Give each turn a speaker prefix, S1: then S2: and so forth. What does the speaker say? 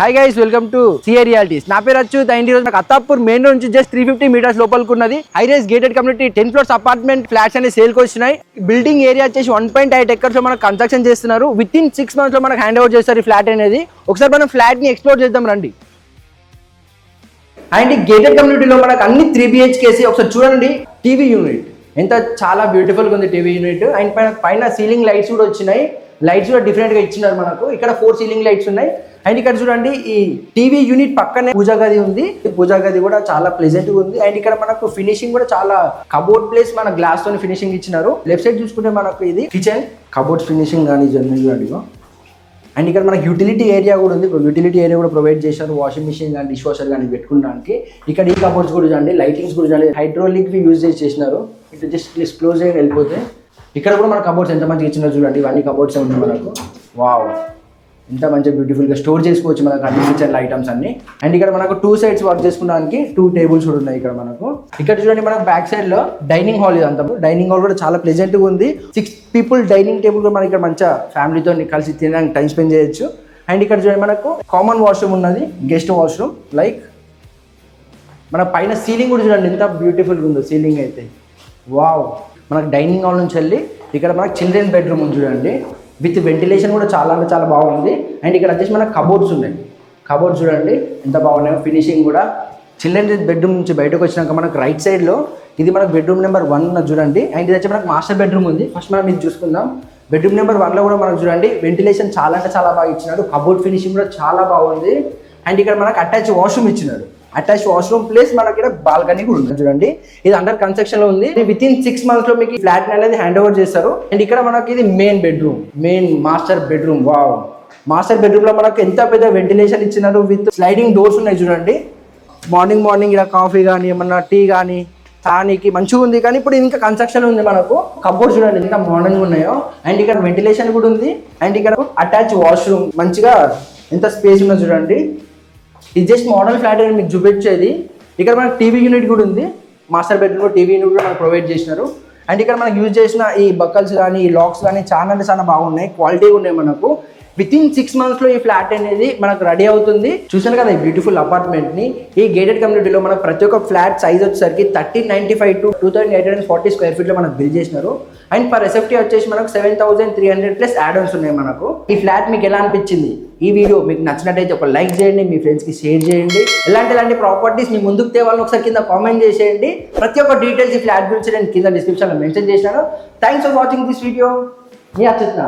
S1: Hi guys, welcome to CA realities. నా పేరు అచ్యుత్. ఈ రోజు నాకు అత్తాపూర్ మెయిన్ రోడ్ నుంచి జస్ట్ 350 మీటర్స్ లోపలికి ఉన్నది high rise gated community 10 floors apartment flats అనే సేల్ కి వచ్చినాయి. బిల్డింగ్ ఏరియా వచ్చేసి 1.8 acres లో మనకు కన్స్ట్రక్షన్ చేస్తున్నారు. విత్ ఇన్ 6 months లో మనకు హ్యాండ్ ఓవర్ చేస్తారు ఈ ఫ్లాట్ అనేది. ఒకసారి మనం ఫ్లాట్ ని ఎక్స్ప్లోర్ చేద్దాం రండి. అండ్ ఈ గేటెడ్ కమ్యూనిటీలో మనకు అన్ని 3 BHKs. ఒకసారి చూడండి టీవీ యూనిట్ ఎంత చాలా బ్యూటిఫుల్ గా ఉంది టీవీ యూనిట్. అండ్ పైన సీలింగ్ లైట్స్ కూడా వచ్చినాయి. లైట్స్ కూడా డిఫరెంట్ గా ఇచ్చినారు మనకు. ఇక్కడ 4 సీలింగ్ లైట్స్ ఉన్నాయి. అండ్ ఇక్కడ చూడండి ఈ టీవీ యూనిట్ పక్కనే పూజా గది ఉంది. పూజా గది కూడా చాలా ప్లెజెంట్ గా ఉంది. అండ్ ఇక్కడ మనకు ఫినిషింగ్ కూడా చాలా కబోర్డ్ ప్లేస్ మన గ్లాస్ తో ఫినిషింగ్ ఇచ్చినారు. లెఫ్ట్ సైడ్ చూసుకుంటే మనకు ఇది కిచెన్ కబోర్డ్ ఫినిషింగ్ కానీ జర్నల్. అండ్ ఇక్కడ మనకి యూటిలిటీ ఏరియా కూడా ఉంది. యూటిలిటీ ఏరియా కూడా ప్రొవైడ్ చేశారు. వాషింగ్ మిషన్ కానీ డిష్ వాషర్ కానీ పెట్టుకోవడానికి. ఇక్కడ ఈ కబోర్డ్స్ కూడా చూడండి, లైటింగ్స్ కూడా చూడండి, హైడ్రోలిక్ యూజ్ చేసినారు. ఇటు జస్ట్ క్లోజ్ అయ్యి వెళ్ళిపోతే ఇక్కడ కూడా మన కబోర్డ్స్ ఎంత మంచిగా ఇచ్చినారు చూడండి. ఇవన్నీ కబోర్డ్స్ ఉన్నాయి మనకు. వావ్, ఎంత మంచిగా బ్యూటిఫుల్గా స్టోర్ చేసుకోవచ్చు మనకు అన్ని కిచెన్ ఐటమ్స్ అన్ని. అండ్ ఇక్కడ మనకు 2 sides వర్క్ చేసుకోవడానికి 2 tables కూడా ఉన్నాయి ఇక్కడ మనకు. ఇక్కడ చూడండి మనకు బ్యాక్ సైడ్ లో డైనింగ్ హాల్. ఇదంతా డైనింగ్ హాల్ కూడా చాలా ప్లెజెంట్ గా ఉంది. 6 people డైనింగ్ టేబుల్ కూడా మనకి ఇక్కడ మంచిగా ఫ్యామిలీతో కలిసి తినడానికి టైం స్పెండ్ చేయొచ్చు. అండ్ ఇక్కడ చూడండి మనకు కామన్ వాష్రూమ్ ఉన్నది, గెస్ట్ వాష్రూమ్. లైక్ మన పైన సీలింగ్ కూడా చూడండి ఎంత బ్యూటిఫుల్గా ఉందో సీలింగ్ అయితే. వావ్, మనకు డైనింగ్ హాల్ నుంచి వెళ్ళి ఇక్కడ మనకు చిల్డ్రన్ బెడ్రూమ్ ఉంది చూడండి. విత్ వెంటిలేషన్ కూడా చాలా అంటే చాలా బాగుంది. అండ్ ఇక్కడ వచ్చేసి మనకు కబోర్డ్స్ ఉన్నాయి. కబోర్డ్స్ చూడండి ఎంత బాగున్నాయో. ఫినిషింగ్ కూడా చిల్డ్రన్ బెడ్రూమ్ నుంచి బయటకు వచ్చినాక మనకు రైట్ సైడ్లో ఇది మనకు బెడ్రూమ్ నెంబర్ 1 చూడండి. అండ్ ఇది వచ్చి మనకు మాస్టర్ బెడ్రూమ్ ఉంది. ఫస్ట్ మనం ఇది చూసుకుందాం. బెడ్రూమ్ నెంబర్ 1లో కూడా మనకు చూడండి వెంటిలేషన్ చాలా అంటే చాలా బాగా ఇచ్చినాడు. కబోర్డ్ ఫినిషింగ్ కూడా చాలా బాగుంది. అండ్ ఇక్కడ మనకు అటాచ్ వాష్రూమ్ ఇచ్చినాడు. అటాచ్ వాష్రూమ్ ప్లేస్ మనకి ఇక్కడ బాల్కనీ కూడా ఉంది చూడండి. ఇది అండర్ కన్స్ట్రక్షన్ లో ఉంది. విత్ ఇన్ 6 months లో మీకు ఫ్లాట్ అనేది హ్యాండ్ ఓవర్ చేస్తారు. అండ్ ఇక్కడ మనకి ఇది main bedroom, main master bedroom. Wow, master bedroom లో మనకు ఎంత పెద్ద వెంటిలేషన్ ఇచ్చినారు. విత్ స్లైడింగ్ డోర్స్ ఉన్నాయి చూడండి. మార్నింగ్ ఇలా కాఫీ కానీ ఏమన్నా టీ కానీ తానికి మంచిగా ఉంది. కానీ ఇప్పుడు ఇంకా కన్స్ట్రక్షన్ ఉంది మనకు. కబోర్డ్ చూడండి ఎంత మోడర్న్ ఉన్నాయో. అండ్ ఇక్కడ వెంటిలేషన్ కూడా ఉంది. అండ్ ఇక్కడ అటాచ్ వాష్రూమ్ మంచిగా ఎంత స్పేస్ ఉందో చూడండి. ఇది జస్ట్ మోడల్ ఫ్లాట్ అని మీకు చూపించేది. ఇక్కడ మనకు టీవీ యూనిట్ కూడా ఉంది. మాస్టర్ బెడ్రూమ్లో టీవీ యూనిట్ కూడా మనకు ప్రొవైడ్ చేసినారు. అండ్ ఇక్కడ మనకు యూజ్ చేసిన ఈ బక్కల్స్ కానీ ఈ లాక్స్ కానీ చాలా అంటే చాలా బాగున్నాయి, క్వాలిటీగా ఉన్నాయి మనకు. విత్ ఇన్ 6 months లో ఈ ఫ్లాట్ అనేది మనకు రెడీ అవుతుంది. చూసాను కదా ఈ బ్యూటిఫుల్ అపార్ట్మెంట్ ని. ఈ గేటెడ్ కమ్యూనిటీలో మనకు ప్రతి ఒక్క ఫ్లాట్ సైజ్ వచ్చేసరికి 1395 to 2840 square feet లో మనకు బిల్డ్ చేసినారు. అండ్ పర్ ఎస్ఎఫ్టీ వచ్చేసి మనకు 7300 ప్లస్ యాడ్-ఆన్స్ ఉన్నాయి మనకు. ఈ ఫ్లాట్ మీకు ఎలా అనిపించింది? ఈ వీడియో మీకు నచ్చినట్టయితే ఒక లైక్ చేయండి, మీ ఫ్రెండ్స్కి షేర్ చేయండి. ఇలాంటి ప్రాపర్టీస్ మీ ముందుకు తేవాలని ఒకసారి కింద కామెంట్ చేసేయండి. ప్రతి ఒక్క డీటెయిల్స్ ఈ ఫ్లాట్ గురించి నేను కింద డిస్క్రిప్షన్లో మెన్షన్ చేశాను. Thanks for watching this video. Me Achyut.